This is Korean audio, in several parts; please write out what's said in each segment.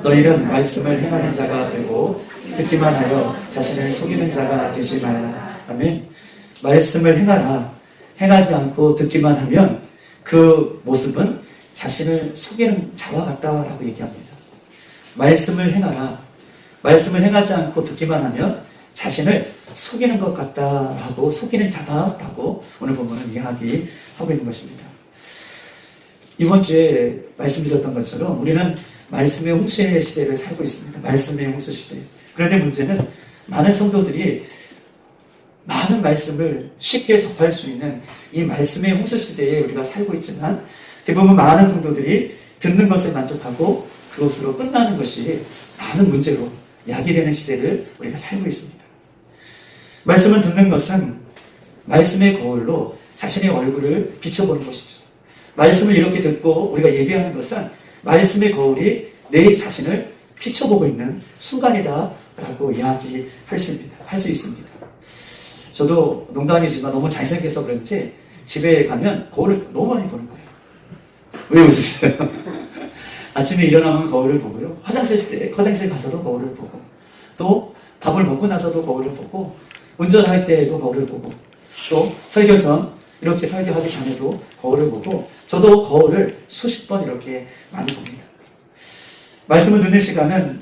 너희는 말씀을 행하는 자가 되고 듣기만 하여 자신을 속이는 자가 되지 말라. 아멘. 말씀을 행하라. 행하지 않고 듣기만 하면 그 모습은 자신을 속이는 자와 같다라고 얘기합니다. 말씀을 행하라. 말씀을 행하지 않고 듣기만 하면 자신을 속이는 것 같다라고, 속이는 자다라고 오늘 본문은 이야기하고 있는 것입니다. 이번 주에 말씀드렸던 것처럼 우리는 말씀의 홍수의 시대를 살고 있습니다. 말씀의 홍수 시대. 그런데 문제는 많은 성도들이 많은 말씀을 쉽게 접할 수 있는 이 말씀의 홍수 시대에 우리가 살고 있지만 대부분 많은 성도들이 듣는 것에 만족하고 그것으로 끝나는 것이 많은 문제로 야기되는 시대를 우리가 살고 있습니다. 말씀을 듣는 것은 말씀의 거울로 자신의 얼굴을 비춰보는 것이죠. 말씀을 이렇게 듣고 우리가 예배하는 것은 말씀의 거울이 내 자신을 비춰보고 있는 순간이다라고 이야기할 수 있습니다. 저도 농담이지만 너무 잘생겨서 그런지 집에 가면 거울을 너무 많이 보는 거예요. 왜 웃으세요? 아침에 일어나면 거울을 보고요. 화장실 가서도 거울을 보고, 또 밥을 먹고 나서도 거울을 보고, 운전할 때에도 거울을 보고, 또 설교 전, 이렇게 설교하기 전에도 거울을 보고, 저도 거울을 수십 번 이렇게 많이 봅니다. 말씀을 듣는 시간은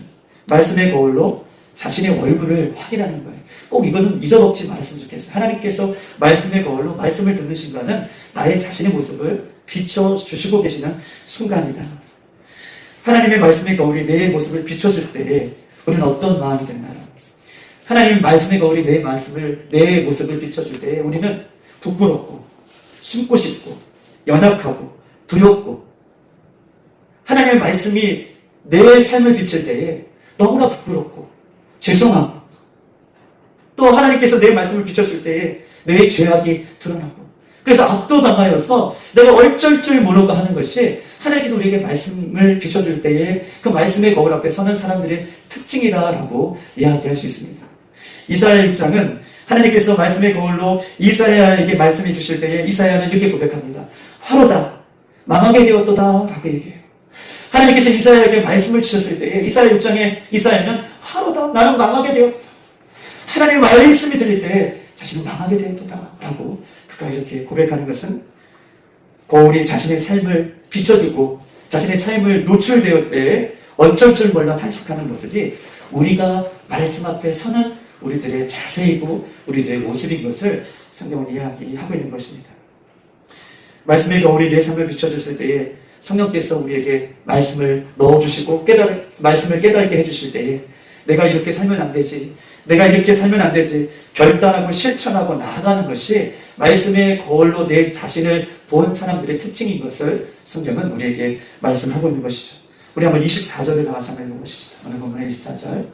말씀의 거울로 자신의 얼굴을 확인하는 거예요. 꼭 이거는 잊어먹지 말았으면 좋겠어요. 하나님께서 말씀의 거울로 말씀을 듣는 순간은 나의 자신의 모습을 비춰주시고 계시는 순간이다. 하나님의 말씀의 거울이 내 모습을 비춰줄 때 우리는 어떤 마음이 되나요? 하나님 말씀의 거울이 내 모습을 비춰줄 때 우리는 부끄럽고 숨고 싶고 연약하고 두렵고, 하나님의 말씀이 내 삶을 비칠 때에 너무나 부끄럽고 죄송하고, 또 하나님께서 내 말씀을 비춰줄 때에 내 죄악이 드러나고, 그래서 압도당하여서 내가 어쩔 줄 모르고 하는 것이 하나님께서 우리에게 말씀을 비춰줄 때에 그 말씀의 거울 앞에 서는 사람들의 특징이다라고 이야기할 수 있습니다. 이사야 6장은 하나님께서 말씀의 거울로 이사야에게 말씀해 주실 때에 이사야는 이렇게 고백합니다. 화로다, 망하게 되었도다 라고 얘기해요. 하나님께서 이사야에게 말씀을 주셨을 때에 이사야 6장에 이사야는 화로다, 나는 망하게 되었다. 하나님의 말씀이 들릴 때에 자신은 망하게 되었도다 라고 그가 이렇게 고백하는 것은 거울이 자신의 삶을 비춰주고 자신의 삶을 노출되었을 때 어쩔 줄 몰라 탄식하는 모습이 우리가 말씀 앞에 서는 우리들의 자세이고 우리들의 모습인 것을 성경은 이야기하고 있는 것입니다. 말씀의 거울이 내 삶을 비춰줬을 때에 성령께서 우리에게 말씀을 넣어주시고 말씀을 깨닫게 해주실 때에 내가 이렇게 살면 안 되지, 내가 이렇게 살면 안 되지 결단하고 실천하고 나아가는 것이 말씀의 거울로 내 자신을 본 사람들의 특징인 것을 성경은 우리에게 말씀하고 있는 것이죠. 우리 한번 24절을 다 같이 한번 읽어보십시다. 오늘 본문의 24절.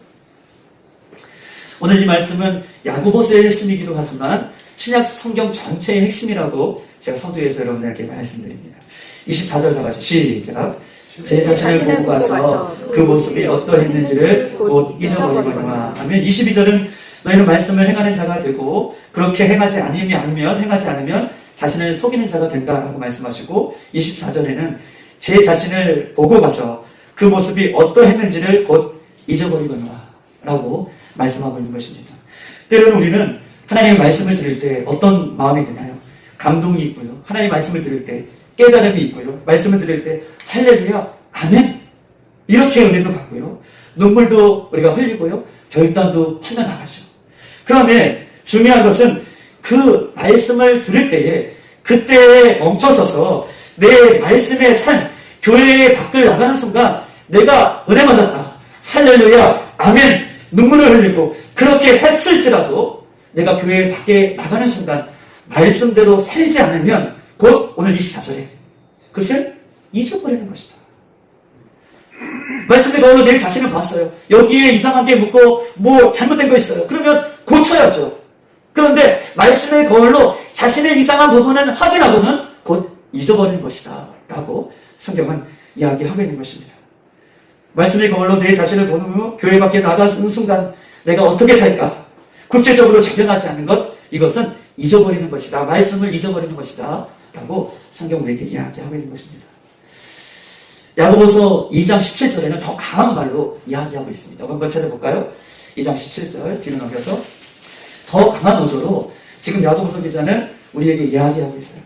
오늘 이 말씀은 야고보서의 핵심이기도 하지만 신약 성경 전체의 핵심이라고 제가 서두에서 여러분들께 말씀드립니다. 24절 다 같이 시작. 제 자신을 보고 가서 그 모습이 어떠했는지를 곧 잊어버리거니와. 아멘. 22절은 너희는 말씀을 행하는 자가 되고 그렇게 행하지 않으면 자신을 속이는 자가 된다라고 말씀하시고, 24절에는 제 자신을 보고 가서 그 모습이 어떠했는지를 곧 잊어버리거니와 라고 말씀하고 있는 것입니다. 때로는 우리는 하나님의 말씀을 들을 때 어떤 마음이 드나요? 감동이 있고요. 하나님의 말씀을 들을 때 깨달음이 있고요. 말씀을 들을 때 할렐루야, 아멘 이렇게 은혜도 받고요. 눈물도 우리가 흘리고요. 결단도 흘러나가죠. 그런데 중요한 것은 그 말씀을 들을 때에 그때에 멈춰서서 내 말씀의 삶, 교회의 밖을 나가는 순간 내가 은혜 받았다, 할렐루야, 아멘 눈물을 흘리고 그렇게 했을지라도 내가 교회 밖에 나가는 순간 말씀대로 살지 않으면 곧 오늘 24절에 그것을 잊어버리는 것이다. 말씀의 거울로 내 자신을 봤어요. 여기에 이상한 게 묻고 뭐 잘못된 거 있어요. 그러면 고쳐야죠. 그런데 말씀의 거울로 자신의 이상한 부분은 확인하고는 곧 잊어버리는 것이다 라고 성경은 이야기하고 있는 것입니다. 말씀의 거울로 내 자신을 본 후 교회 밖에 나가는 순간 내가 어떻게 살까? 구체적으로 적용하지 않는 것, 이것은 잊어버리는 것이다. 말씀을 잊어버리는 것이다 라고 성경 우리에게 이야기하고 있는 것입니다. 야고보서 2장 17절에는 더 강한 말로 이야기하고 있습니다. 한번 찾아볼까요? 2장 17절 뒤로 넘겨서 더 강한 어조로 지금 야고보서 기자는 우리에게 이야기하고 있어요.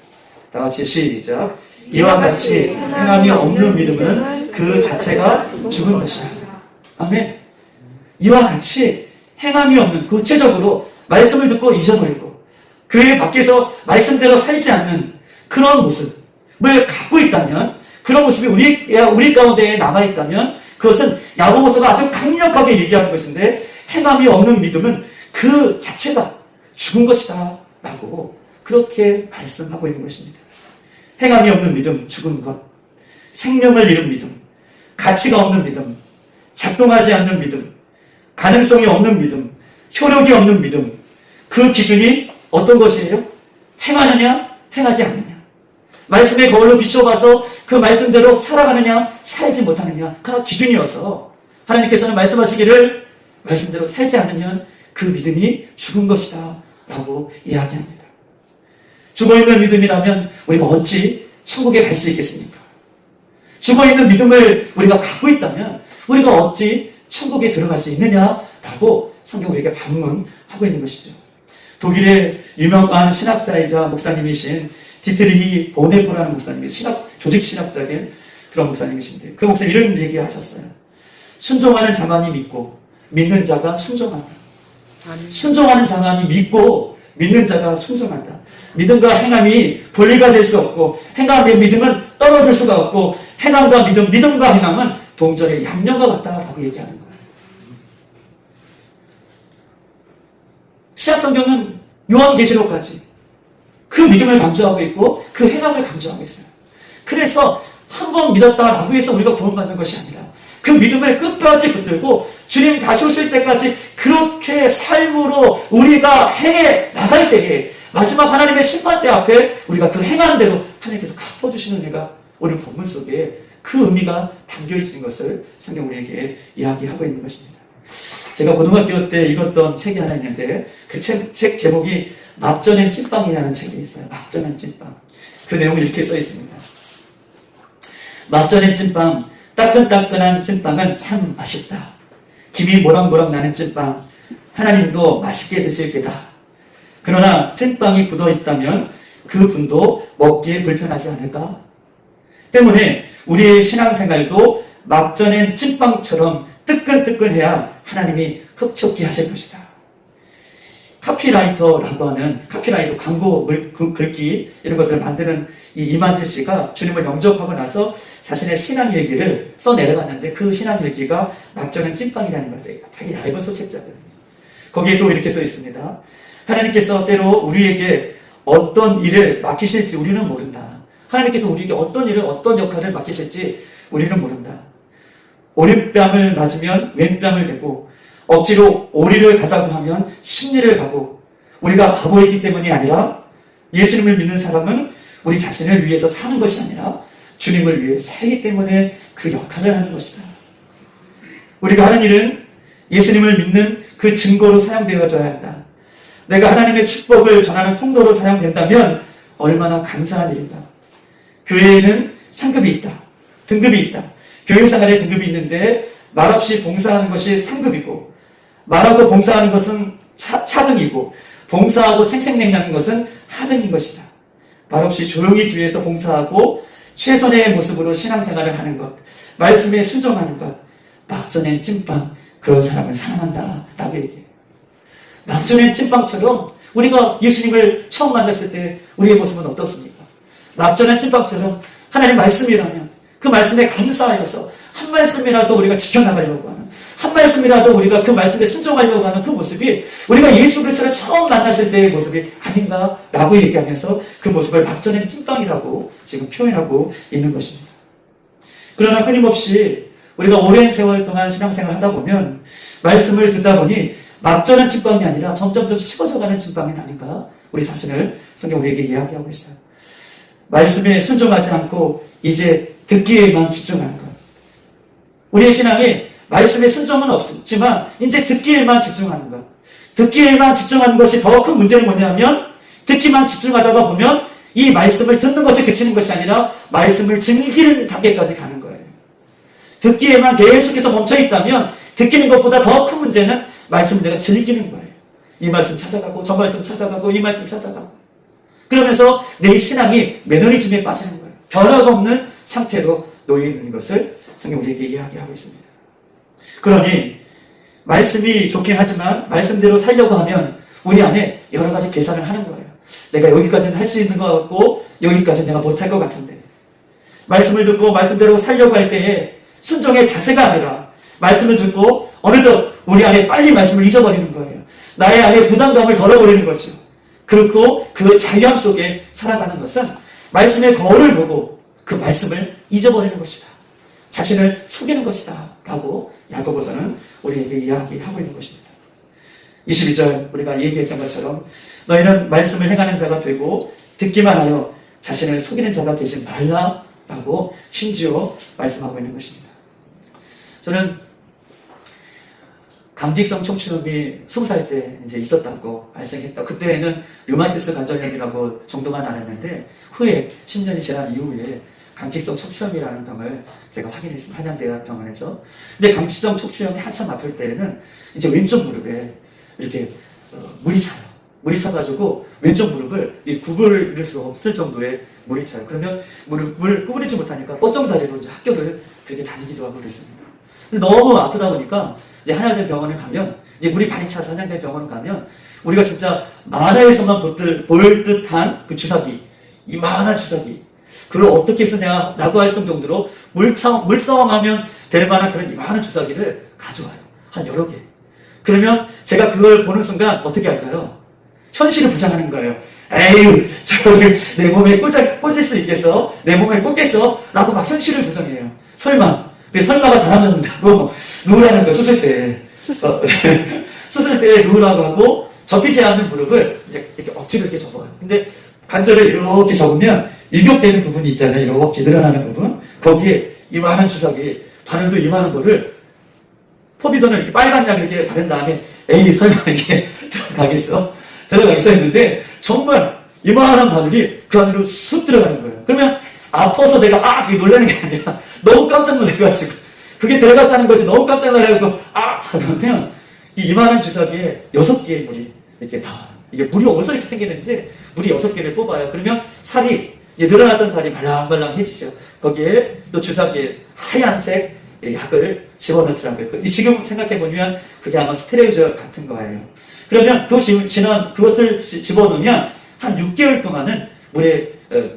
다 같이 시작. 이와 같이 행함이 없는 믿음은 그 자체가 죽은 것이다. 아멘. 이와 같이 행함이 없는, 구체적으로 말씀을 듣고 잊어버리고 그 외 밖에서 말씀대로 살지 않는 그런 모습을 갖고 있다면, 그런 모습이 우리 가운데에 남아있다면 그것은 야고보서가 아주 강력하게 얘기하는 것인데, 행함이 없는 믿음은 그 자체가 죽은 것이다 라고 그렇게 말씀하고 있는 것입니다. 행함이 없는 믿음, 죽은 것, 생명을 잃은 믿음, 가치가 없는 믿음, 작동하지 않는 믿음, 가능성이 없는 믿음, 효력이 없는 믿음, 그 기준이 어떤 것이에요? 행하느냐, 행하지 않느냐. 말씀의 거울로 비춰봐서 그 말씀대로 살아가느냐, 살지 못하느냐가 기준이어서 하나님께서는 말씀하시기를 말씀대로 살지 않으면 그 믿음이 죽은 것이다 라고 이야기합니다. 죽어있는 믿음이라면 우리가 어찌 천국에 갈 수 있겠습니까? 죽어있는 믿음을 우리가 갖고 있다면 우리가 어찌 천국에 들어갈 수 있느냐라고 성경 우리에게 반문하고 있는 것이죠. 독일의 유명한 신학자이자 목사님이신 디트리히 보네포라는 목사님이 조직 신학자인 그런 목사님이신데, 그 목사님 이런 얘기 하셨어요. 순종하는 자만이 믿고 믿는 자가 순종한다. 순종하는 자만이 믿고 믿는 자가 순종한다. 믿음과 행함이 분리가 될 수 없고, 행함의 믿음은 떨어질 수가 없고, 행함과 믿음과 행함은 동절의 양념과 같다라고 얘기하는 거예요. 신약성경은 요한계시록까지 그 믿음을 강조하고 있고 그 행함을 강조하고 있어요. 그래서 한 번 믿었다라고 해서 우리가 구원받는 것이 아니라 그 믿음을 끝까지 붙들고 주님 다시 오실 때까지 그렇게 삶으로 우리가 행해 나갈 때에 마지막 하나님의 심판대 앞에 우리가 그 행한 대로 하나님께서 갚아주시는 애가 오늘 본문 속에 그 의미가 담겨있는 것을 성경 우리에게 이야기하고 있는 것입니다. 제가 고등학교 때 읽었던 책이 하나 있는데 그 책 제목이 막전엔 찐빵이라는 책이 있어요. 막전엔 찐빵. 그 내용이 이렇게 써 있습니다. 막전엔 찐빵, 따끈따끈한 찐빵은 참 맛있다. 김이 모락모락 나는 찐빵, 하나님도 맛있게 드실 게다. 그러나 찐빵이 굳어 있다면 그 분도 먹기에 불편하지 않을까? 때문에 우리의 신앙생활도 막전엔 찐빵처럼 뜨끈뜨끈해야 하나님이 흡족해 하실 것이다. 카피라이터라고 하는, 카피라이터 광고 글귀 이런 것들을 만드는 이 이만재 씨가 주님을 영접하고 나서 자신의 신앙 일기를 써내려갔는데, 그 신앙 일기가 막전엔 찐빵이라는 거예요. 되게 얇은 소책자거든요. 거기에 또 이렇게 써 있습니다. 하나님께서 때로 우리에게 어떤 일을 맡기실지 우리는 모른다. 하나님께서 우리에게 어떤 일을, 어떤 역할을 맡기실지 우리는 모른다. 오른뺨을 맞으면 왼뺨을 대고, 억지로 오리를 가자고 하면 십리를 가고, 우리가 바보이기 때문이 아니라 예수님을 믿는 사람은 우리 자신을 위해서 사는 것이 아니라 주님을 위해 살기 때문에 그 역할을 하는 것이다. 우리가 하는 일은 예수님을 믿는 그 증거로 사용되어져야 한다. 내가 하나님의 축복을 전하는 통로로 사용된다면 얼마나 감사한 일인가. 교회에는 상급이 있다. 등급이 있다. 교회생활에 등급이 있는데 말없이 봉사하는 것이 상급이고, 말하고 봉사하는 것은 차등이고, 봉사하고 생색내는 것은 하등인 것이다. 말없이 조용히 뒤에서 봉사하고 최선의 모습으로 신앙생활을 하는 것, 말씀에 순종하는 것, 막전엔 찐빵, 그런 사람을 사랑한다 라고 얘기해요. 막전엔 찐빵처럼 우리가 예수님을 처음 만났을 때 우리의 모습은 어떻습니까? 막전엔 찐빵처럼 하나님 말씀이라면 그 말씀에 감사하여서 한 말씀이라도 우리가 지켜나가려고 하는, 한 말씀이라도 우리가 그 말씀에 순종하려고 하는 그 모습이 우리가 예수 그리스도를 처음 만났을 때의 모습이 아닌가라고 얘기하면서 그 모습을 막전엔 찐빵이라고 지금 표현하고 있는 것입니다. 그러나 끊임없이 우리가 오랜 세월 동안 신앙생활을 하다 보면 말씀을 듣다 보니 막전은 찐빵이 아니라 점점 식어져가는 찐빵이 아닌가, 우리 자신을 성경 우리에게 이야기하고 있어요. 말씀에 순종하지 않고 이제 듣기에만 집중하는 것. 우리의 신앙에 말씀에 순종은 없지만 이제 듣기에만 집중하는 것. 듣기에만 집중하는 것이 더 큰 문제는 뭐냐면, 듣기만 집중하다가 보면 이 말씀을 듣는 것에 그치는 것이 아니라 말씀을 즐기는 단계까지 가는 거예요. 듣기에만 계속해서 멈춰있다면 듣기는 것보다 더 큰 문제는 말씀을 내가 즐기는 거예요. 이 말씀 찾아가고 저 말씀 찾아가고 이 말씀 찾아가고 그러면서 내 신앙이 매너리즘에 빠지는 거예요. 변화가 없는 상태로 놓여 있는 것을 성경 우리에게 이야기하고 있습니다. 그러니 말씀이 좋긴 하지만 말씀대로 살려고 하면 우리 안에 여러 가지 계산을 하는 거예요. 내가 여기까지는 할 수 있는 것 같고 여기까지는 내가 못할 것 같은데 말씀을 듣고 말씀대로 살려고 할 때에 순종의 자세가 아니라 말씀을 듣고 어느덧 우리 안에 빨리 말씀을 잊어버리는 거예요. 나의 안에 부담감을 덜어버리는 거죠. 그렇고 그 자유함 속에 살아가는 것은 말씀의 거울을 보고 그 말씀을 잊어버리는 것이다. 자신을 속이는 것이다. 라고 야고보서는 우리에게 이야기하고 있는 것입니다. 22절 우리가 얘기했던 것처럼 너희는 말씀을 행하는 자가 되고 듣기만 하여 자신을 속이는 자가 되지 말라 라고 심지어 말씀하고 있는 것입니다. 저는 강직성 척추염이 20살 때 이제 있었다고 발생했다. 그때는 류마티스 관절염이라고 정도만 알았는데 후에 10년이 지난 이후에 강직성 척추염이라는 병을 제가 확인했습니다. 한양대학병원에서. 근데 강직성 척추염이 한참 아플 때는 이제 왼쪽 무릎에 이렇게 물이 차요. 물이 차가지고 왼쪽 무릎을 구부릴 수 없을 정도의 물이 차요. 그러면 무릎을 구부리지 못하니까 뻗정다리로 이제 학교를 그렇게 다니기도 하고 그랬습니다. 근데 너무 아프다 보니까 이제 한양대병원에 가면 이제 물이 많이 차서 한양대병원 가면 우리가 진짜 만화에서만 볼 듯한 그 주사기, 이만한 주사기 그걸 어떻게 쓰냐 라고 할 정도로 물싸움하면 될 만한 그런 이만한 주사기를 가져와요. 한 여러 개. 그러면 제가 그걸 보는 순간 어떻게 할까요? 현실을 부정하는 거예요. 에휴, 저거를 내 몸에 꽂을 수 있겠어? 내 몸에 꽂겠어? 라고 막 현실을 부정해요. 설마. 설마가 사람 잡는다고 누우라는 거예요, 수술 때. 수술 때 누우라고 하고 접히지 않는 무릎을 이렇게 억지로 이렇게 접어요. 근데 관절을 이렇게 접으면 일격되는 부분이 있잖아요. 이렇게 늘어나는 부분. 거기에 이만한 주사기, 바늘도 이만한 거를 포비돈을 이렇게 빨간 약 이렇게 바른 다음에 에이 설마 이게 들어가겠어 했는데 정말 이만한 바늘이 그 안으로 쑥 들어가는 거예요. 그러면 아파서 내가 그게 놀라는 게 아니라 너무 깜짝 놀라가지고 그게 들어갔다는 것이 너무 깜짝 놀라가지고 그러면 이 이만한 주사기에 6개의 물이 이렇게 이게 물이 어디서 이렇게 생기는지 물이 6개를 뽑아요. 그러면 살이 늘어났던 살이 말랑말랑해지죠. 거기에 또 주사기에 하얀색 약을 집어넣더라고요. 지금 생각해보면 그게 아마 스테로이드 같은 거예요. 그러면 그것을 집어넣으면 한 6개월 동안은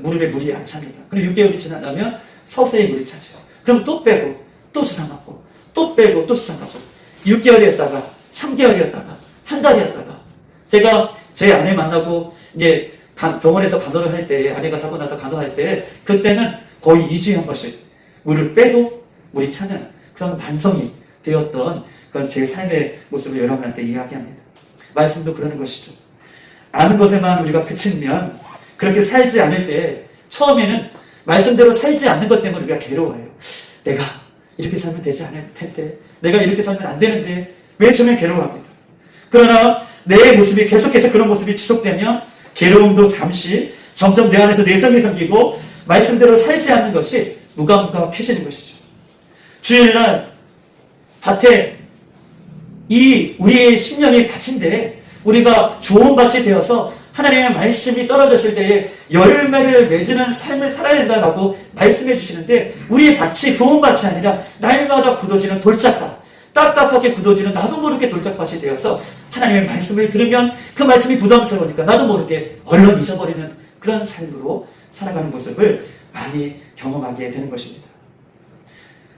무릎에 물이 안 찹니다. 그럼 6개월이 지나면 서서히 물이 차죠. 그럼 또 빼고, 또 주사 맞고, 또 빼고, 또 주사 맞고. 6개월이었다가, 3개월이었다가, 한 달이었다가. 제가 제 아내 만나고, 이제 병원에서 간호를 할 때, 아내가 사고 나서 간호할 때, 그때는 거의 2주에 한 번씩 물을 빼도 물이 차는 그런 만성이 되었던 그런 제 삶의 모습을 여러분한테 이야기합니다. 말씀도 그러는 것이죠. 아는 것에만 우리가 그치면 그렇게 살지 않을 때 처음에는 말씀대로 살지 않는 것 때문에 우리가 괴로워해요. 내가 이렇게 살면 되지 않을 텐데 내가 이렇게 살면 안 되는데 왜 처음에 괴로워합니다. 그러나 내 모습이 계속해서 그런 모습이 지속되면 괴로움도 잠시 점점 내 안에서 내성이 생기고 말씀대로 살지 않는 것이 무감각해지는 것이죠. 주일날 밭에 우리의 신령이 밭인데 우리가 좋은 밭이 되어서 하나님의 말씀이 떨어졌을 때에 열매를 맺는 삶을 살아야 된다고 말씀해 주시는데 우리의 밭이 좋은 밭이 아니라 날마다 굳어지는 돌짝밭, 딱딱하게 굳어지는 나도 모르게 돌짝밭이 되어서 하나님의 말씀을 들으면 그 말씀이 부담스러우니까 나도 모르게 얼른 잊어버리는 그런 삶으로 살아가는 모습을 많이 경험하게 되는 것입니다.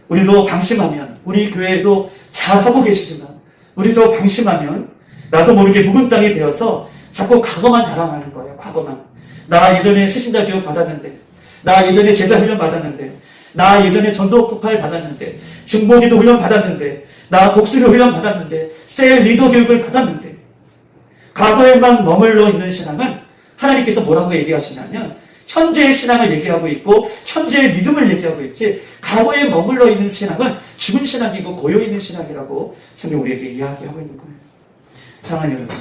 우리도 방심하면 우리 교회도 잘하고 계시지만 우리도 방심하면 나도 모르게 묵은 땅이 되어서 자꾸 과거만 자랑하는 거예요. 과거만. 나 예전에 새신자 교육 받았는데 나 예전에 제자 훈련 받았는데 나 예전에 전도 폭발 받았는데 중보기도 훈련 받았는데 나 독수리 훈련 받았는데 셀 리더 교육을 받았는데 과거에만 머물러 있는 신앙은 하나님께서 뭐라고 얘기하시냐면 현재의 신앙을 얘기하고 있고 현재의 믿음을 얘기하고 있지 과거에 머물러 있는 신앙은 죽은 신앙이고 고여있는 신앙이라고 성경 우리에게 이야기하고 있는 거예요. 사랑하는 여러분,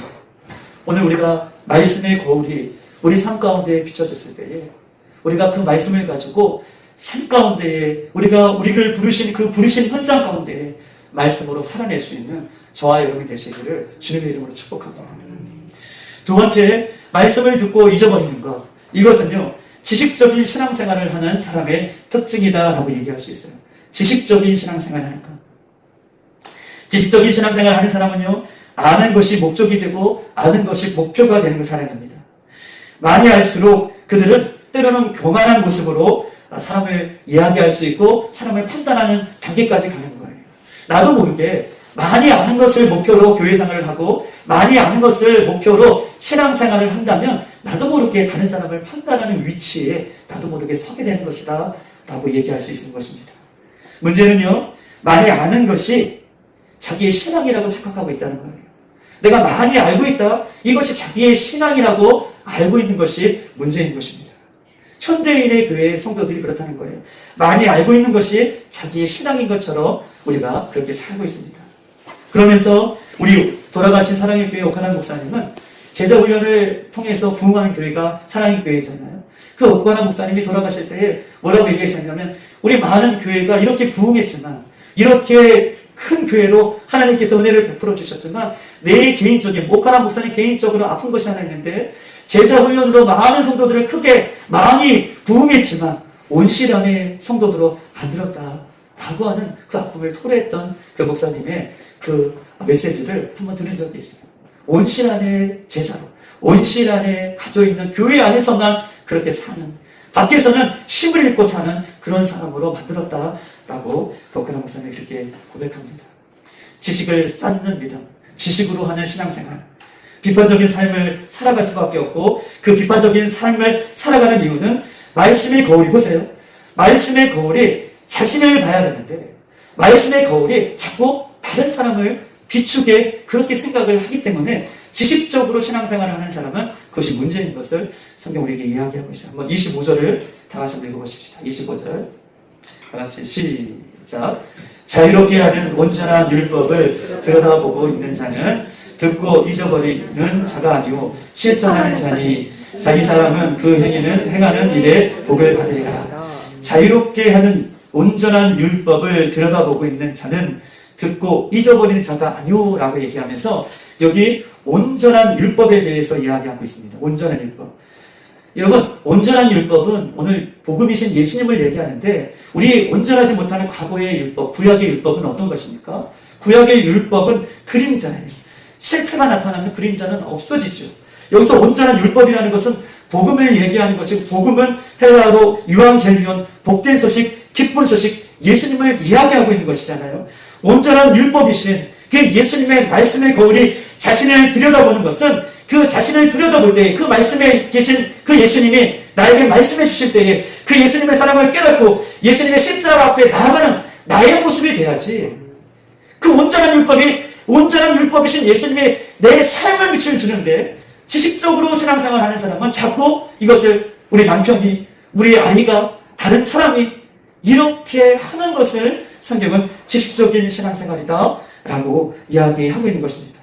오늘 우리가 말씀의 거울이 우리 삶 가운데 비춰졌을 때에 우리가 그 말씀을 가지고 삶 가운데에 우리를 부르신 그 부르신 현장 가운데에 말씀으로 살아낼 수 있는 저와 여러분이 되시기를 주님의 이름으로 축복합니다. 두 번째, 말씀을 듣고 잊어버리는 것. 이것은요, 지식적인 신앙생활을 하는 사람의 특징이다라고 얘기할 수 있어요. 지식적인 신앙생활을 하는 것. 지식적인 신앙생활을 하는 사람은요, 아는 것이 목적이 되고 아는 것이 목표가 되는 그 사람입니다. 많이 알수록 그들은 때로는 교만한 모습으로 사람을 이야기할 수 있고 사람을 판단하는 단계까지 가는 거예요. 나도 모르게 많이 아는 것을 목표로 교회생활을 하고 많이 아는 것을 목표로 신앙생활을 한다면 나도 모르게 다른 사람을 판단하는 위치에 나도 모르게 서게 되는 것이다 라고 얘기할 수 있는 것입니다. 문제는요, 많이 아는 것이 자기의 신앙이라고 착각하고 있다는 거예요. 내가 많이 알고 있다, 이것이 자기의 신앙이라고 알고 있는 것이 문제인 것입니다. 현대인의 교회의 성도들이 그렇다는 거예요. 많이 알고 있는 것이 자기의 신앙인 것처럼 우리가 그렇게 살고 있습니다. 그러면서 우리 돌아가신 사랑의 교회 오카나 목사님은 제자훈련을 통해서 부흥하는 교회가 사랑의 교회잖아요. 그 오카나 목사님이 돌아가실 때 뭐라고 얘기하셨냐면, 우리 많은 교회가 이렇게 부흥했지만, 이렇게 큰 교회로 하나님께서 은혜를 베풀어 주셨지만, 내 개인적인, 오카나 목사님 개인적으로 아픈 것이 하나 있는데, 제자훈련으로 많은 성도들을 크게 많이 부흥했지만 온실안의 성도들로 만들었다라고 하는 그 아픔을 토로했던 그 목사님의 그 메시지를 한번 들은 적이 있어요. 온실안의 제자로, 온실안에 가져 있는 교회 안에서만 그렇게 사는, 밖에서는 힘을 잃고 사는 그런 사람으로 만들었다라고 오카나 목사님이 그렇게 고백합니다. 지식을 쌓는 믿음, 지식으로 하는 신앙생활, 비판적인 삶을 살아갈 수밖에 없고, 그 비판적인 삶을 살아가는 이유는 말씀의 거울이, 보세요, 말씀의 거울이 자신을 봐야 되는데 말씀의 거울이 자꾸 다른 사람을 비추게 그렇게 생각을 하기 때문에 지식적으로 신앙생활을 하는 사람은 그것이 문제인 것을 성경 우리에게 이야기하고 있어요. 한번 25절을 다 같이 한번 읽어보십시다. 25절 다 같이 시작. 자유롭게 하는 온전한 율법을 들여다보고 있는 자는 듣고 잊어버리는 자가 아니오 실천하는 자니 자기 사람은 그 행하는 일에 복을 받으리라. 자유롭게 하는 온전한 율법을 들여다보고 있는 자는 듣고 잊어버리는 자가 아니오 라고 얘기하면서 여기 온전한 율법에 대해서 이야기하고 있습니다. 온전한 율법. 여러분, 온전한 율법은 오늘 복음이신 예수님을 얘기하는데, 우리 온전하지 못하는 과거의 율법, 구약의 율법은 어떤 것입니까? 구약의 율법은 그림자예요. 실체가 나타나면 그림자는 없어지죠. 여기서 온전한 율법이라는 것은 복음을 얘기하는 것이고, 복음은 헬라어로 유앙겔리온, 복된 소식, 기쁜 소식, 예수님을 이야기하고 있는 것이잖아요. 온전한 율법이신 그 예수님의 말씀의 거울이 자신을 들여다보는 것은, 그 자신을 들여다볼 때 그 말씀에 계신 그 예수님이 나에게 말씀해 주실 때에 그 예수님의 사랑을 깨닫고 예수님의 십자가 앞에 나아가는 나의 모습이 돼야지. 그 온전한 율법이신 예수님이 내 삶을 빛을 주는데, 지식적으로 신앙생활하는 사람은 자꾸 이것을 우리 남편이, 우리 아이가, 다른 사람이 이렇게 하는 것을 성경은 지식적인 신앙생활이다 라고 이야기하고 있는 것입니다.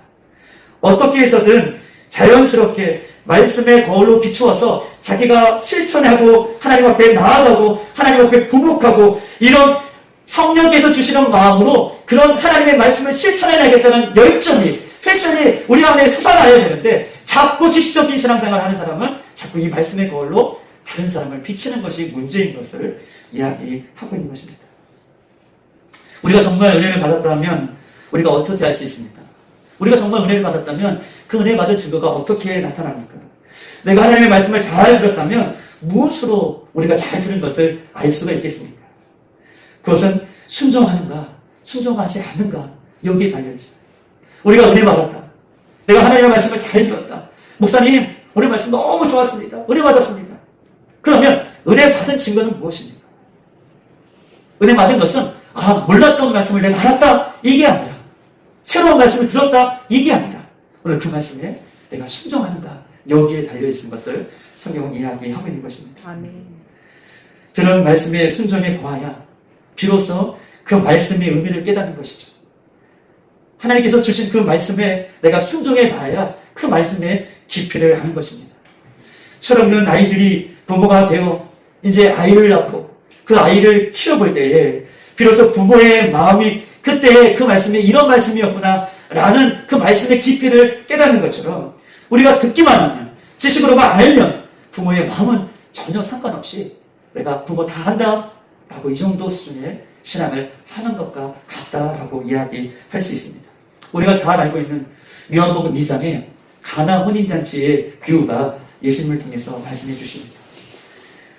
어떻게 해서든 자연스럽게 말씀의 거울로 비추어서 자기가 실천하고 하나님 앞에 나아가고 하나님 앞에 부복하고, 이런 성령께서 주시는 마음으로 그런 하나님의 말씀을 실천해야겠다는 열정이, 패션이 우리 안에 솟아나야 되는데, 자꾸 지식적인 신앙생활을 하는 사람은 자꾸 이 말씀의 거울로 다른 사람을 비치는 것이 문제인 것을 이야기하고 있는 것입니다. 우리가 정말 은혜를 받았다면 우리가 어떻게 할 수 있습니까? 우리가 정말 은혜를 받았다면 그 은혜 받은 증거가 어떻게 나타납니까? 내가 하나님의 말씀을 잘 들었다면 무엇으로 우리가 잘 들은 것을 알 수가 있겠습니까? 그것은 순종하는가, 순종하지 않는가, 여기에 달려있어요. 우리가 은혜 받았다. 내가 하나님의 말씀을 잘 들었다. 목사님, 오늘 말씀 너무 좋았습니다. 은혜 받았습니다. 그러면 은혜 받은 증거는 무엇입니까? 은혜 받은 것은 몰랐던 말씀을 내가 알았다, 이게 아니라, 새로운 말씀을 들었다, 이게 아니라, 오늘 그 말씀에 내가 순종하는가, 여기에 달려있는 것을 성경은 이야기하고 있는 것입니다. 아멘. 들은 말씀에 순종해 보아야 비로소 그 말씀의 의미를 깨닫는 것이죠. 하나님께서 주신 그 말씀에 내가 순종해 봐야 그 말씀의 깊이를 아는 것입니다. 철없는 아이들이 부모가 되어 이제 아이를 낳고 그 아이를 키워볼 때에 비로소 부모의 마음이 그때 그 말씀이 이런 말씀이었구나 라는 그 말씀의 깊이를 깨닫는 것처럼 우리가 듣기만 하면 지식으로만 알면 부모의 마음은 전혀 상관없이 내가 부모 다 한다 라고 이 정도 수준의 신앙을 하는 것과 같다라고 이야기할 수 있습니다. 우리가 잘 알고 있는 요한복음 2장에 가나 혼인잔치의 비유가 예수님을 통해서 말씀해 주십니다.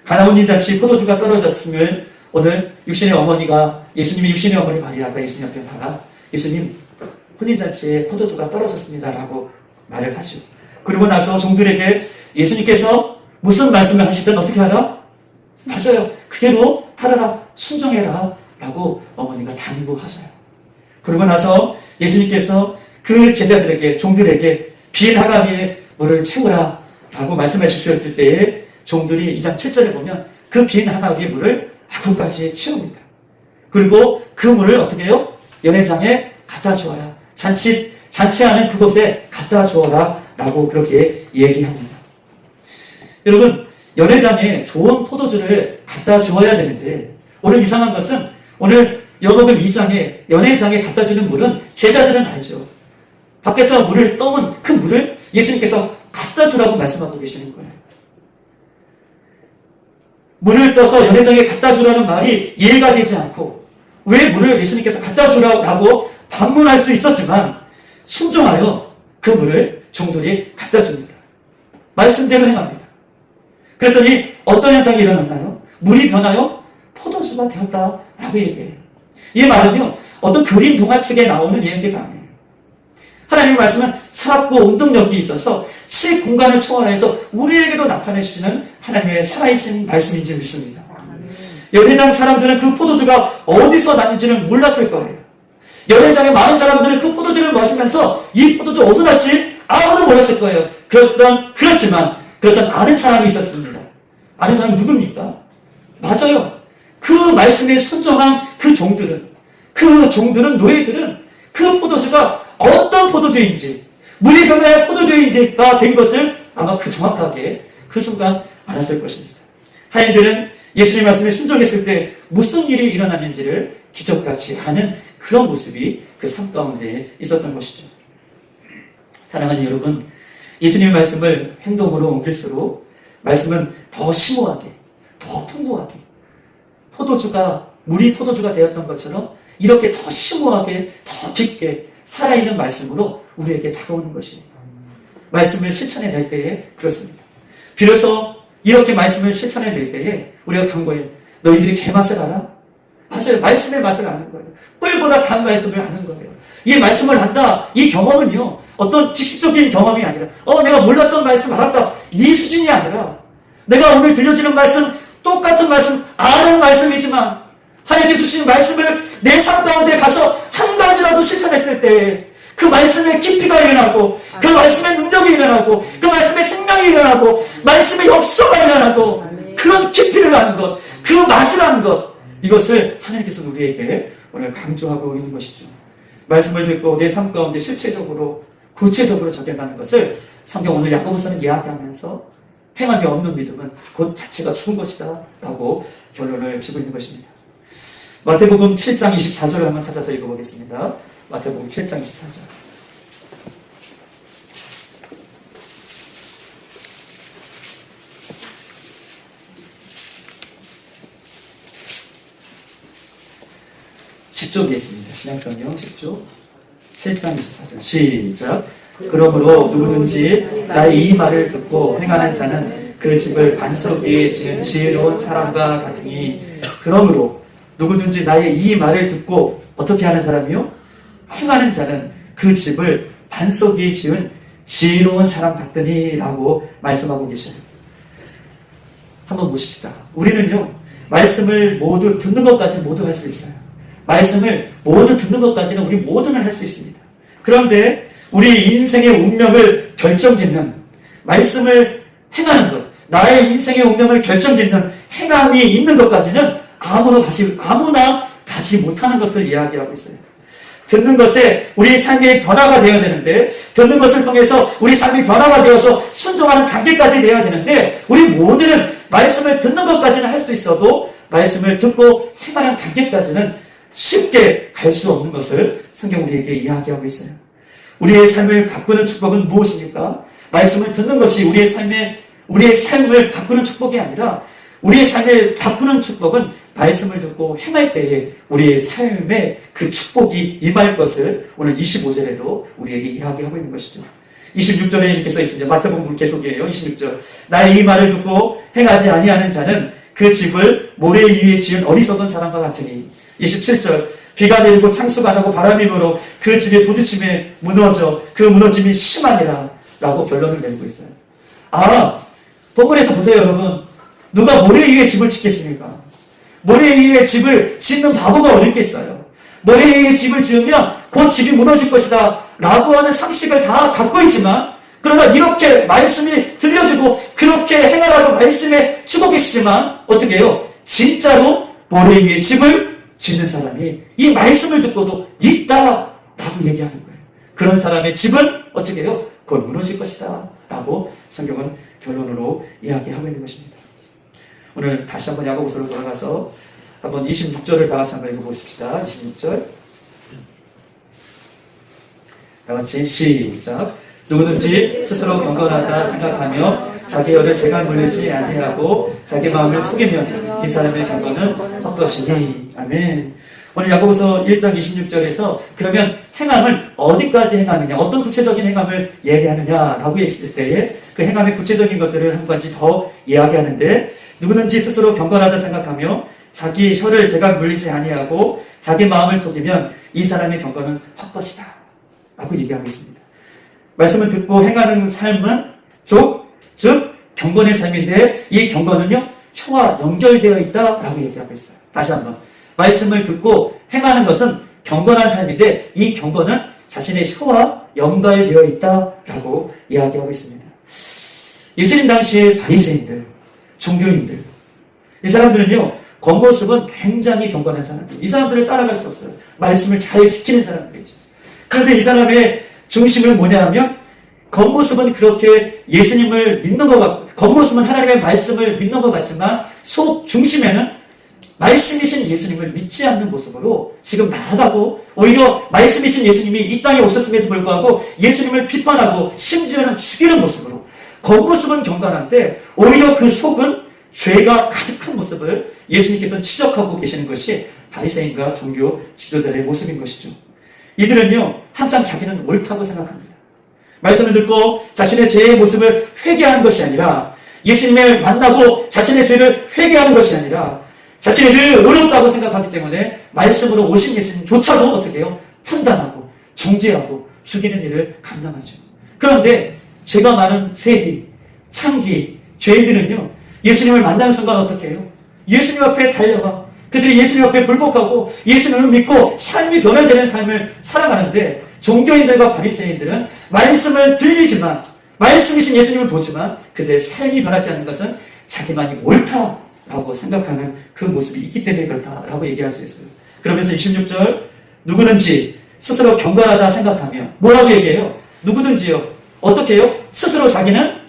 가나 혼인잔치 포도주가 떨어졌음을 오늘 육신의 어머니가 예수님의 육신의 어머니 마리아가 예수님 앞에 나가 예수님 혼인잔치에 포도주가 떨어졌습니다 라고 말을 하죠. 그러고 나서 종들에게 예수님께서 무슨 말씀을 하시든 어떻게 하라? 맞아요. 그대로 따르라 순종해라 라고 어머니가 당부하셔요. 그러고 나서 예수님께서 그 제자들에게 종들에게 빈 하가기에 물을 채우라 라고 말씀하셨을 때에 종들이 2장 7절에 보면 그 빈 하가기의 물을 아구까지 채웁니다. 그리고 그 물을 어떻게 해요? 연회장에 갖다 주어라. 잔치하는 그곳에 갖다 주어라 라고 그렇게 얘기합니다. 여러분 연회장에 좋은 포도주를 갖다 주어야 되는데 오늘 이상한 것은 오늘 요한복음 2장에 연회장에 갖다 주는 물은 제자들은 알죠. 밖에서 물을 떠온 그 물을 예수님께서 갖다 주라고 말씀하고 계시는 거예요. 물을 떠서 연회장에 갖다 주라는 말이 이해가 되지 않고 왜 물을 예수님께서 갖다 주라고 반문할 수 있었지만 순종하여 그 물을 종들이 갖다 줍니다. 말씀대로 행합니다. 그랬더니 어떤 현상이 일어났나요? 물이 변하여 포도주가 되었다라고 얘기해요. 이 말은요, 어떤 그림 동화책에 나오는 얘기가 아니에요. 하나님의 말씀은 살았고 운동력이 있어서 시공간을 초월해서 우리에게도 나타내시는 하나님의 살아있는 말씀인 줄 믿습니다. 연회장 사람들은 그 포도주가 어디서 났는지는 몰랐을 거예요. 연회장에 많은 사람들은 그 포도주를 마시면서 이 포도주 어디서 났지? 아무도 몰랐을 거예요. 그렇지만 아는 사람이 있었습니다. 아는 사람이 누굽니까? 맞아요. 그 말씀에 순종한 그 종들은 노예들은 그 포도주가 어떤 포도주인지 물이 변화의 포도주인지가 된 것을 아마 정확하게 그 순간 알았을 것입니다. 하인들은 예수님 말씀에 순종했을 때 무슨 일이 일어났는지를 기적같이 아는 그런 모습이 그 삶 가운데 있었던 것이죠. 사랑하는 여러분, 예수님의 말씀을 행동으로 옮길수록 말씀은 더 심오하게, 더 풍부하게 물이 포도주가 되었던 것처럼 이렇게 더 심오하게, 더 깊게 살아있는 말씀으로 우리에게 다가오는 것이에요. 말씀을 실천해낼 때에 그렇습니다. 비로소 이렇게 말씀을 실천해낼 때에 우리가 간 거예요. 너희들이 개맛을 알아? 맞아요. 말씀의 맛을 아는 거예요. 꿀보다 단 말씀을 아는 거예요. 이 말씀을 안다. 이 경험은요. 어떤 지식적인 경험이 아니라 내가 몰랐던 말씀 알았다. 이 수준이 아니라 내가 오늘 들려주는 말씀 똑같은 말씀 아는 말씀이지만 하나님께서 주신 말씀을 내 삶 가운데 가서 한 가지라도 실천했을 때 그 말씀의 깊이가 일어나고 그 말씀의 능력이 일어나고 그 말씀의 생명이 일어나고 말씀의 역사가 일어나고 그런 깊이를 아는 것, 그 맛을 아는 것, 이것을 하나님께서 우리에게 오늘 강조하고 있는 것이죠. 말씀을 듣고 내 삶 가운데 실체적으로 구체적으로 적용하는 것을 성경 오늘 야고보서는 이야기하면서 행함이 없는 믿음은 그 자체가 죽은 것이다 라고 결론을 지고 있는 것입니다. 마태복음 7장 24절을 한번 찾아서 읽어보겠습니다. 마태복음 7장 24절. (10조) 있습니다. 신약성경 10조 7장 24절 시작. 그러므로 누구든지 나의 이 말을 듣고 행하는 자는 그 집을 반석 위에 지은 지혜로운 사람과 같으니 그러므로 누구든지 나의 이 말을 듣고 어떻게 하는 사람이요? 행하는 자는 그 집을 반석 위에 지은 지혜로운 사람 같으니 라고 말씀하고 계셔요. 한번 보십시다. 우리는요 말씀을 모두 듣는 것까지는 모두 할 수 있어요. 말씀을 모두 듣는 것까지는 우리 모두는 할 수 있습니다. 그런데 우리 인생의 운명을 결정짓는 말씀을 행하는 것, 나의 인생의 운명을 결정짓는 행함이 있는 것까지는 아무나 가지 못하는 것을 이야기하고 있어요. 듣는 것에 우리 삶의 변화가 되어야 되는데, 듣는 것을 통해서 우리 삶이 변화가 되어서 순종하는 단계까지 되어야 되는데, 우리 모두는 말씀을 듣는 것까지는 할 수 있어도 말씀을 듣고 행하는 단계까지는 쉽게 갈 수 없는 것을 성경 우리에게 이야기하고 있어요. 우리의 삶을 바꾸는 축복은 무엇입니까? 말씀을 듣는 것이 우리의 삶을 바꾸는 축복이 아니라 우리의 삶을 바꾸는 축복은 말씀을 듣고 행할 때에 우리의 삶에 그 축복이 임할 것을 오늘 25절에도 우리에게 이야기하고 있는 것이죠. 26절에 이렇게 써 있습니다. 마태복음 계속이에요. 26절. 나의 이 말을 듣고 행하지 아니하는 자는 그 집을 모래 위에 지은 어리석은 사람과 같으니. 27절. 비가 내리고 창수가 나고 바람이 불어 그 집에 부딪힘에 무너져 그 무너짐이 심하니라 라고 결론을 내리고 있어요. 본문에서 보세요, 여러분. 누가 모래 위에 집을 짓겠습니까? 모래 위에 집을 짓는 바보가 어디 있겠어요? 모래 위에 집을 지으면 그 집이 무너질 것이다 라고 하는 상식을 다 갖고 있지만, 그러나 이렇게 말씀이 들려주고 그렇게 행하라고 말씀에 주고 계시지만 어떻게 해요? 진짜로 모래 위에 집을 짓는 사람이 이 말씀을 듣고도 있다라고 얘기하는 거예요. 그런 사람의 집은 어떻게 해요? 곧 무너질 것이다 라고 성경은 결론으로 이야기하고 있는 것입니다. 오늘 다시 한번 야고보서로 돌아가서 한번 26절을 다 같이 한번 읽어보십시다. 26절 다 같이 시작. 누구든지 스스로 경건하다 생각하며 자기 열을 재갈 물리지 아니하고 자기 마음을 속이면 이 사람의 경건은 헛것이니. 아멘. 오늘 야고보서 1장 26절에서 그러면 행함을 어디까지 행하느냐, 어떤 구체적인 행함을 얘기하느냐라고 했을 때에 그 행함의 구체적인 것들을 한 가지 더 이야기하는데, 누구든지 스스로 경건하다 생각하며 자기 혀를 재갈 물리지 아니하고 자기 마음을 속이면 이 사람의 경건은 헛것이다 라고 얘기하고 있습니다. 말씀을 듣고 행하는 삶은 즉 경건의 삶인데, 이 경건은요 혀와 연결되어 있다라고 얘기하고 있어요. 다시 한번, 말씀을 듣고 행하는 것은 경건한 삶인데 이 경건은 자신의 혀와 연결되어 있다라고 이야기하고 있습니다. 예수님 당시의 바리새인들, 종교인들, 이 사람들은요 겉모습은 굉장히 경건한 사람들, 이 사람들을 따라갈 수 없어요. 말씀을 잘 지키는 사람들이죠. 그런데 이 사람의 중심은 뭐냐 하면, 겉모습은 그렇게 예수님을 믿는 것 같고, 겉모습은 하나님의 말씀을 믿는 것 같지만 속 중심에는 말씀이신 예수님을 믿지 않는 모습으로 지금 나아가고, 오히려 말씀이신 예수님이 이 땅에 오셨음에도 불구하고 예수님을 비판하고 심지어는 죽이는 모습으로, 겉모습은 경건한데 오히려 그 속은 죄가 가득한 모습을 예수님께서 지적하고 계시는 것이 바리새인과 종교 지도자들의 모습인 것이죠. 이들은요 항상 자기는 옳다고 생각합니다. 말씀을 듣고 자신의 죄의 모습을 회개하는 것이 아니라, 예수님을 만나고 자신의 죄를 회개하는 것이 아니라 자신이 늘 어렵다고 생각하기 때문에 말씀으로 오신 예수님조차도 어떻게 해요? 판단하고 정죄하고 죽이는 일을 감당하죠. 그런데 죄가 많은 세리, 창기, 죄인들은요 예수님을 만나는 순간 어떻게 해요? 예수님 앞에 달려가 그들이 예수님 앞에 불복하고 예수님을 믿고 삶이 변화되는 삶을 살아가는데, 종교인들과 바리새인들은 말씀을 들리지만, 말씀이신 예수님을 보지만 그들의 삶이 변하지 않는 것은 자기만이 옳다라고 생각하는 그 모습이 있기 때문에 그렇다라고 얘기할 수 있어요. 그러면서 26절, 누구든지 스스로 경건하다 생각하며, 뭐라고 얘기해요? 누구든지요. 어떻게 해요? 스스로 자기는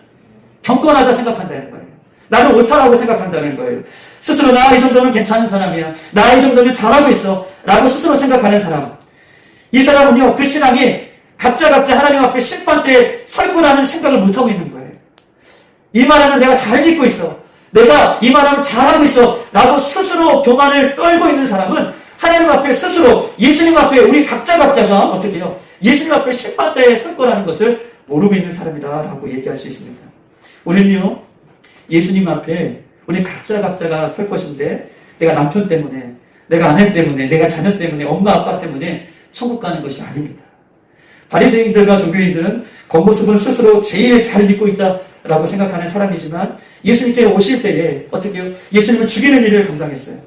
경건하다 생각한다는 거예요. 나는 옳다라고 생각한다는 거예요. 스스로 나 이 정도면 괜찮은 사람이야, 나 이 정도면 잘하고 있어 라고 스스로 생각하는 사람, 이 사람은요 그 신앙이 각자 하나님 앞에 심판 때 설 거라는 생각을 못하고 있는 거예요. 이 말하면 내가 잘 믿고 있어, 내가 이 말하면 잘하고 있어 라고 스스로 교만을 떨고 있는 사람은 하나님 앞에 스스로, 예수님 앞에 우리 각자가 어떻게 해요? 예수님 앞에 심판 때에 설 거라는 것을 모르고 있는 사람이다 라고 얘기할 수 있습니다. 우리는요 예수님 앞에 우리 각자가 설 것인데, 내가 남편 때문에, 내가 아내 때문에, 내가 자녀 때문에, 엄마 아빠 때문에 천국 가는 것이 아닙니다. 바리새인들과 종교인들은 겉모습은 스스로 제일 잘 믿고 있다라고 생각하는 사람이지만, 예수님께 오실 때에 어떻게 해요? 예수님을 죽이는 일을 감당했어요.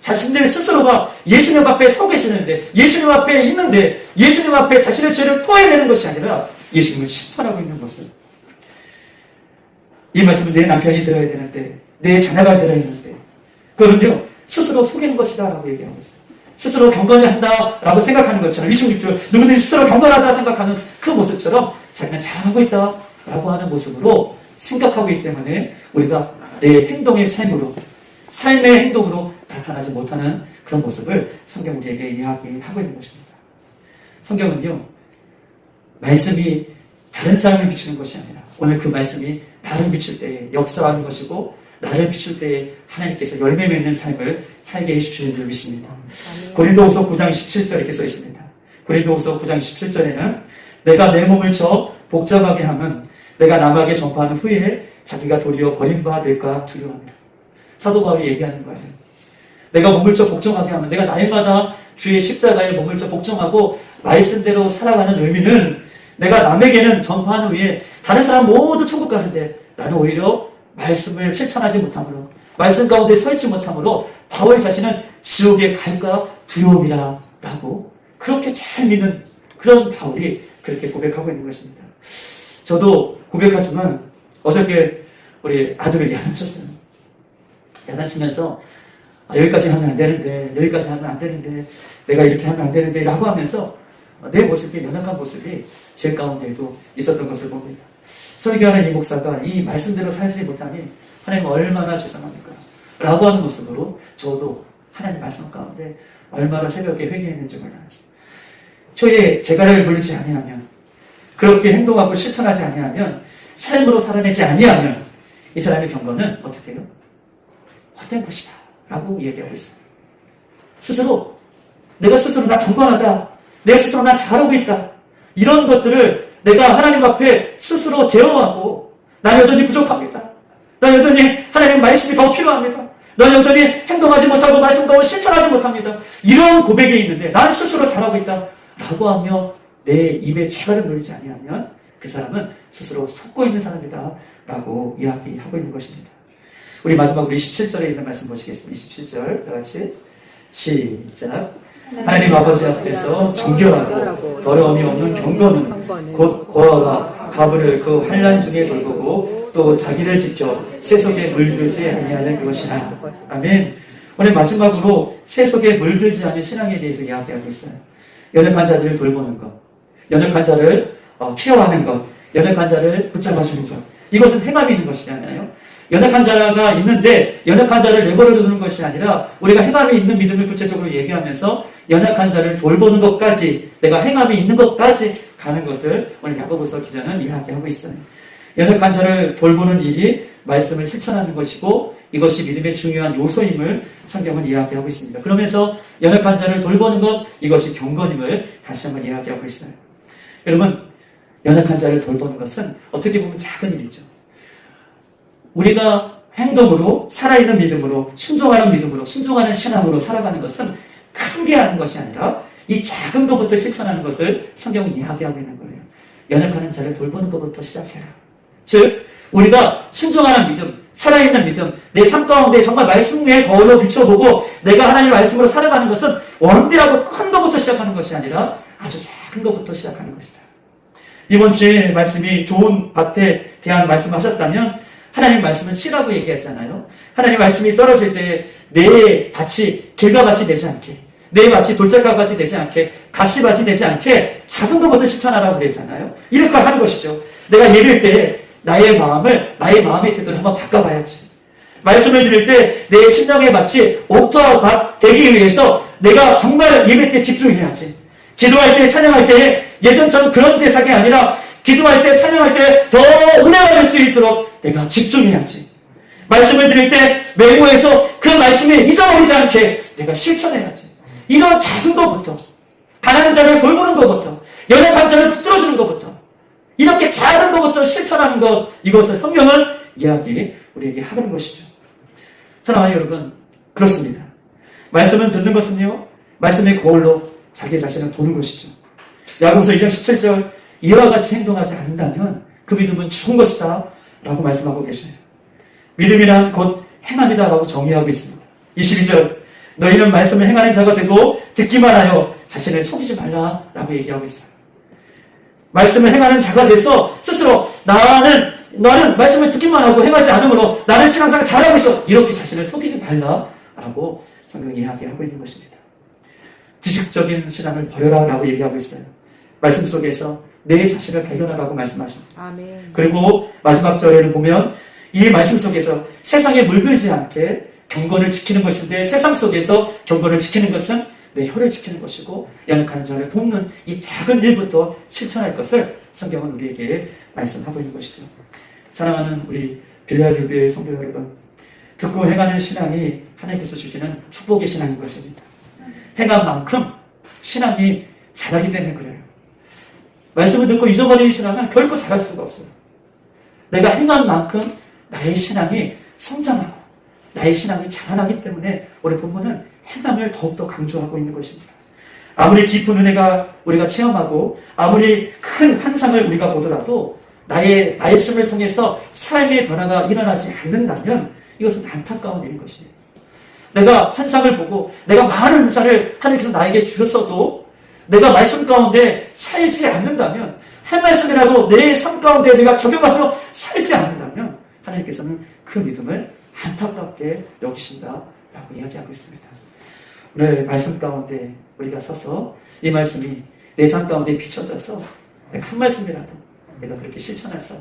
자신들 스스로가 예수님 앞에 서 계시는데, 예수님 앞에 있는데, 예수님 앞에 자신의 죄를 토해내는 것이 아니라 예수님을 심판하고 있는 모습. 이 말씀은 내 남편이 들어야 되는데, 내 자녀가 들어야 되는데, 그런요 스스로 속이는 것이다 라고 얘기하고 있어요. 스스로 경건히 한다 라고 생각하는 것처럼, 26절, 누구든지 스스로 경건하다 생각하는 그 모습처럼 자기는 잘하고 있다 라고 하는 모습으로 생각하고 있기 때문에 우리가 내 행동의 삶으로 삶의 행동으로 나타나지 못하는 그런 모습을 성경 우리에게 이야기하고 있는 것입니다. 성경은요, 말씀이 다른 사람을 비추는 것이 아니라 오늘 그 말씀이 나를 비출 때에 역사하는 것이고 나를 비출 때에 하나님께서 열매 맺는 삶을 살게 해주시는 줄 믿습니다. 고린도후서 9장 17절 이렇게 써 있습니다. 고린도후서 9장 17절에는 내가 내 몸을 쳐 복잡하게 하면 내가 남에게 전파하는 후에 자기가 도리어 버림받을까 두려워합니다. 사도 바울이 얘기하는 거예요. 내가 몸을 쳐 복종하게 하면 내가 날마다 주의 십자가에 몸을 쳐 복종하고 말씀대로 살아가는 의미는 내가 남에게는 전파하는 후에 다른 사람 모두 천국 가는데 나는 오히려 말씀을 실천하지 못함으로 말씀 가운데 서 있지 못함으로 바울 자신은 지옥에 갈까 두려움이라 라고 그렇게 잘 믿는 그런 바울이 그렇게 고백하고 있는 것입니다. 저도 고백하지만 어저께 우리 아들을 야단쳤어요. 야단치면서 여기까지 하면 안 되는데 여기까지 하면 안 되는데 내가 이렇게 하면 안 되는데 라고 하면서 내 모습이 연약한 모습이 제 가운데에도 있었던 것을 봅니다. 설교하는 이 목사가 이 말씀대로 살지 못하니 하나님 얼마나 죄송합니까? 라고 하는 모습으로 저도 하나님 말씀 가운데 얼마나 새벽에 회개했는지 몰라요. 혀에 재갈을 물리지 아니하면 그렇게 행동하고 실천하지 아니하면 삶으로 살아내지 아니하면 이 사람의 경건은 어떻게 해요? 헛된 것이다 라고 얘기하고 있어요. 스스로 내가 스스로 나 경건하다 내가 스스로 나 잘하고 있다 이런 것들을 내가 하나님 앞에 스스로 제어하고 난 여전히 부족합니다. 난 여전히 하나님 말씀이 더 필요합니다. 난 여전히 행동하지 못하고 말씀 가운데 실천하지 못합니다. 이런 고백이 있는데 난 스스로 잘하고 있다 라고 하며 내 입에 재갈을 물리지 아니하면 그 사람은 스스로 속고 있는 사람이다 라고 이야기하고 있는 것입니다. 우리 마지막으로 27절에 있는 말씀 보시겠습니다. 27절 다 같이 시작. 하나님 아버지 앞에서 정결하고 더러움이 없는 경건은 곧 고아가 가부를 그 환난 중에 돌보고 또 자기를 지켜 세속에 물들지 아니하는 그것이나. 아멘. 오늘 마지막으로 세속에 물들지 않은 신앙에 대해서 이야기하고 있어요. 연약한 자들을 돌보는 것, 연약한 자를 케어하는 것, 연약한 자를 붙잡아주는 것, 이것은 행함이 있는 것이잖아요. 연약한 자가 있는데 연약한 자를 내버려 두는 것이 아니라 우리가 행함이 있는 믿음을 구체적으로 얘기하면서 연약한 자를 돌보는 것까지 내가 행함이 있는 것까지 가는 것을 오늘 야고보서 기자는 이야기하고 있어요. 연약한 자를 돌보는 일이 말씀을 실천하는 것이고 이것이 믿음의 중요한 요소임을 성경은 이야기하고 있습니다. 그러면서 연약한 자를 돌보는 것 이것이 경건임을 다시 한번 이야기하고 있어요. 여러분 연약한 자를 돌보는 것은 어떻게 보면 작은 일이죠. 우리가 행동으로 살아있는 믿음으로 순종하는 신앙으로 살아가는 것은 크게 하는 것이 아니라 이 작은 것부터 실천하는 것을 성경은 이야기하고 있는 거예요. 연약한 자를 돌보는 것부터 시작해라. 즉 우리가 순종하는 믿음, 살아있는 믿음, 내 삶 가운데 정말 말씀의 거울로 비춰보고 내가 하나님의 말씀으로 살아가는 것은 원대하고 큰 것부터 시작하는 것이 아니라 아주 작은 것부터 시작하는 것이다. 이번 주에 말씀이 좋은 밭에 대한 말씀을 하셨다면 하나님 말씀은 씨라고 얘기했잖아요. 하나님 말씀이 떨어질 때 내 밭이 길가밭이 되지 않게, 내 밭이 돌짝가밭이 되지 않게, 가시밭이 되지 않게 작은 것부터 실천하라고 그랬잖아요. 이렇게 하는 것이죠. 내가 예배할 때 나의 마음의 태도를 한번 바꿔봐야지. 말씀을 드릴 때 내 신령의 밭이 옥토와 밭 되기 위해서 내가 정말 예배 때 집중해야지. 기도할 때 찬양할 때 예전처럼 그런 제사가 아니라 기도할 때 찬양할 때 더 은혜가 될 수 있도록 내가 집중해야지. 말씀을 드릴 때 메모해서 그 말씀이 잊어버리지 않게 내가 실천해야지. 이런 작은 것부터 가난한 자를 돌보는 것부터 연약한 자를 붙들어주는 것부터 이렇게 작은 것부터 실천하는 것 이것을 성경은 우리에게 하는 것이죠. 사랑하는 여러분 그렇습니다. 말씀을 듣는 것은요 말씀의 거울로 자기 자신을 보는 것이죠. 야고보서 2장 17절 이와 같이 행동하지 않는다면 그 믿음은 죽은 것이다 라고 말씀하고 계셔요. 믿음이란 곧 행함이다 라고 정의하고 있습니다. 22절 너희는 말씀을 행하는 자가 되고 듣기만 하여 자신을 속이지 말라 라고 얘기하고 있어요. 말씀을 행하는 자가 돼서 스스로 나는 말씀을 듣기만 하고 행하지 않으므로 나는 신앙생활 잘하고 있어 이렇게 자신을 속이지 말라 라고 성경이 이야기하고 있는 것입니다. 지식적인 신앙을 버려라 라고 얘기하고 있어요. 말씀 속에서 내 자신을 발견하라고 말씀하십니다. 아멘. 그리고 마지막 절에는 보면 이 말씀 속에서 세상에 물들지 않게 경건을 지키는 것인데, 세상 속에서 경건을 지키는 것은 내 혀를 지키는 것이고 연약한 자를 돕는 이 작은 일부터 실천할 것을 성경은 우리에게 말씀하고 있는 것이죠. 사랑하는 우리 빌라델비아의 성도 여러분, 듣고 행하는 신앙이 하나님께서 주시는 축복의 신앙인 것입니다. 행한 만큼 신앙이 자라기 때문에 그래요. 말씀을 듣고 잊어버리는 신앙은 결코 자랄 수가 없어요. 내가 행한 만큼 나의 신앙이 성장하고 나의 신앙이 자라나기 때문에 오늘 본문은 행함을 더욱더 강조하고 있는 것입니다. 아무리 깊은 은혜가 우리가 체험하고 아무리 큰 환상을 우리가 보더라도 나의 말씀을 통해서 삶의 변화가 일어나지 않는다면 이것은 안타까운 일인 것이에요. 내가 환상을 보고 내가 많은 은사를 하나님께서 나에게 주셨어도 내가 말씀 가운데 살지 않는다면, 할 말씀이라도 내 삶 가운데 내가 적용하며 살지 않는다면 하나님께서는 그 믿음을 안타깝게 여기신다라고 이야기하고 있습니다. 오늘 말씀 가운데 우리가 서서 이 말씀이 내 삶 가운데 비춰져서 내가 한 말씀이라도 내가 그렇게 실천해서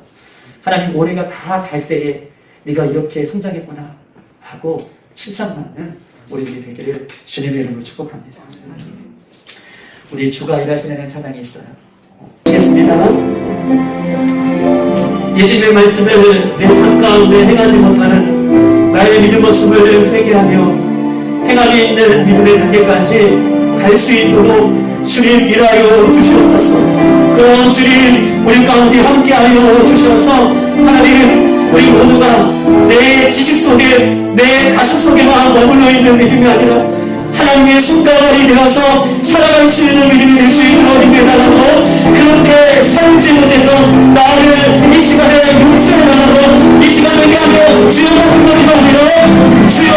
하나님 올해가 다 갈 때에 네가 이렇게 성장했구나 하고 칭찬받는 우리들이 되기를 주님의 이름으로 축복합니다. 우리 주가 일하시는 찬양이 있어요. 하겠습니다. 예수님의 말씀을 내 삶 가운데 행하지 못하는 나의 믿음 없음을 회개하며 행함이 있는 믿음의 단계까지 갈 수 있도록 주님 일하여 주시옵소서. 그런 주님 우리 가운데 함께하여 주셔서 하나님, 우리 모두가 내 지식 속에 내 가슴 속에만 머물러 있는 믿음이 아니라 하나님의 손가락이 되어서 살아갈 수 있는 믿음이 될 수 있도록 힘내달라고, 그렇게 살지 못했던 나를 이 시간에 용서해달라고 이 시간을 위하여 주여 부르짖옵니다. 주여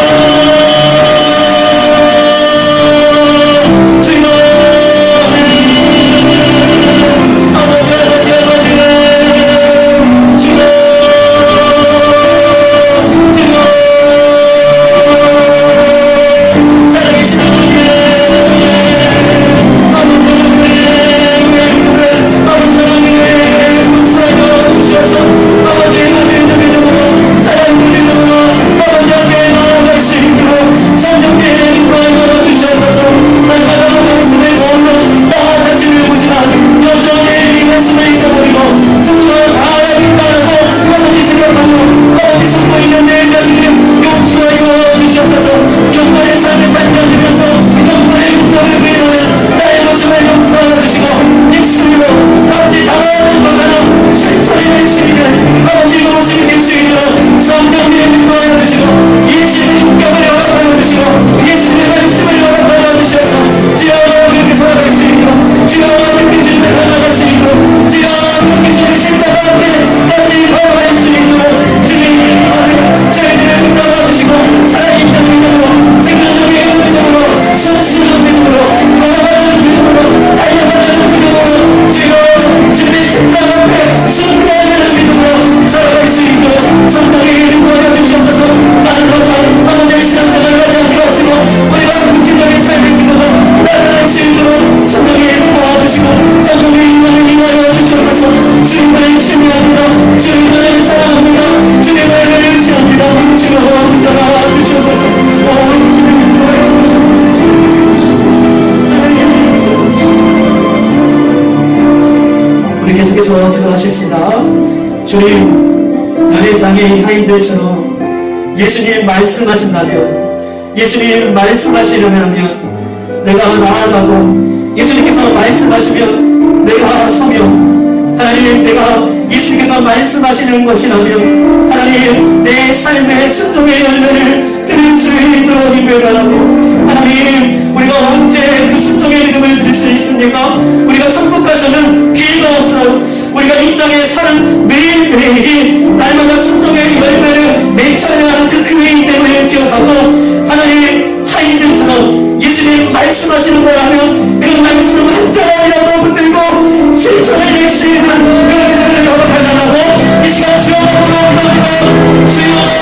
주님, 연회장의 하인들처럼 예수님 말씀하신다면, 예수님 말씀하시려면 내가 나아가고 예수님께서 말씀하시면 내가 서며, 하나님, 내가 예수님께서 말씀하시는 것이라면 하나님, 내 삶의 순종의 열매를 드릴 수 있도록 인도해달라고. 하나님, 우리가 언제 그 순종의 믿음을 드릴 수 있습니까? 우리가 천국 가서는 기회가 없어요. 우리가 이 땅에 사는 매일매일이 날마다 순종의 열매를 맺혀야 하는 그 기회이기 때문에 기억하고, 하나님, 하인들처럼 예수님 말씀하시는 거라면 그 말씀 한 자라도 붙들고 실천해낼 수 있는 은혜를 허락해달라고 이 시간 주여 부탁드립니다. 주여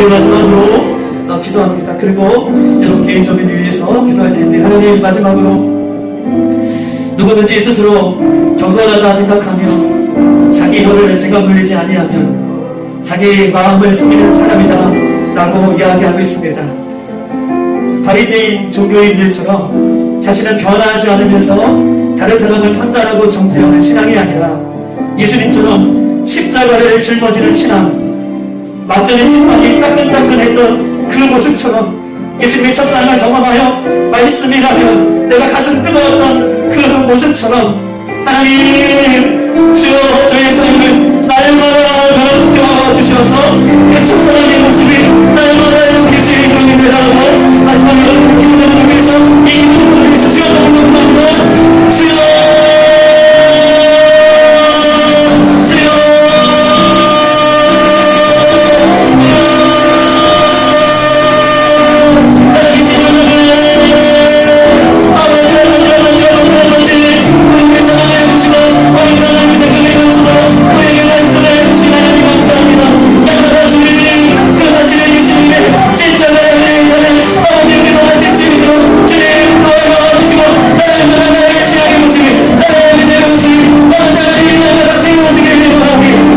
우리 마지막으로 기도합니다. 그리고 여러분 개인적인 위해서 기도할 텐데, 하나님, 마지막으로 누구든지 스스로 경건하다 생각하며 자기 혀를 제가 물리지 아니하면 자기 마음을 속이는 사람이다 라고 이야기하고 있습니다. 바리새인 종교인들처럼 자신은 변화하지 않으면서 다른 사람을 판단하고 정죄하는 신앙이 아니라 예수님처럼 십자가를 짊어지는 신앙, 막전의 찐빵이 따끈따끈했던 그 모습처럼 예수님의 첫사랑을 경험하여 말씀이라면 내가 가슴 뜨거웠던 그 모습처럼 하나님, 주여 저의 삶을 날마다 변화시켜 주셔서 그 첫사랑의 모습이 날마다 예수의 이름이 되라고 마지막으로 기도자들을 위해서 이 기도를 위해서 주여 너무 감사합니다. 주여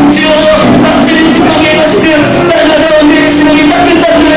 주여, 낙지는 지팡이에 가시듯 날마다 우리의 신앙이 따끈따끈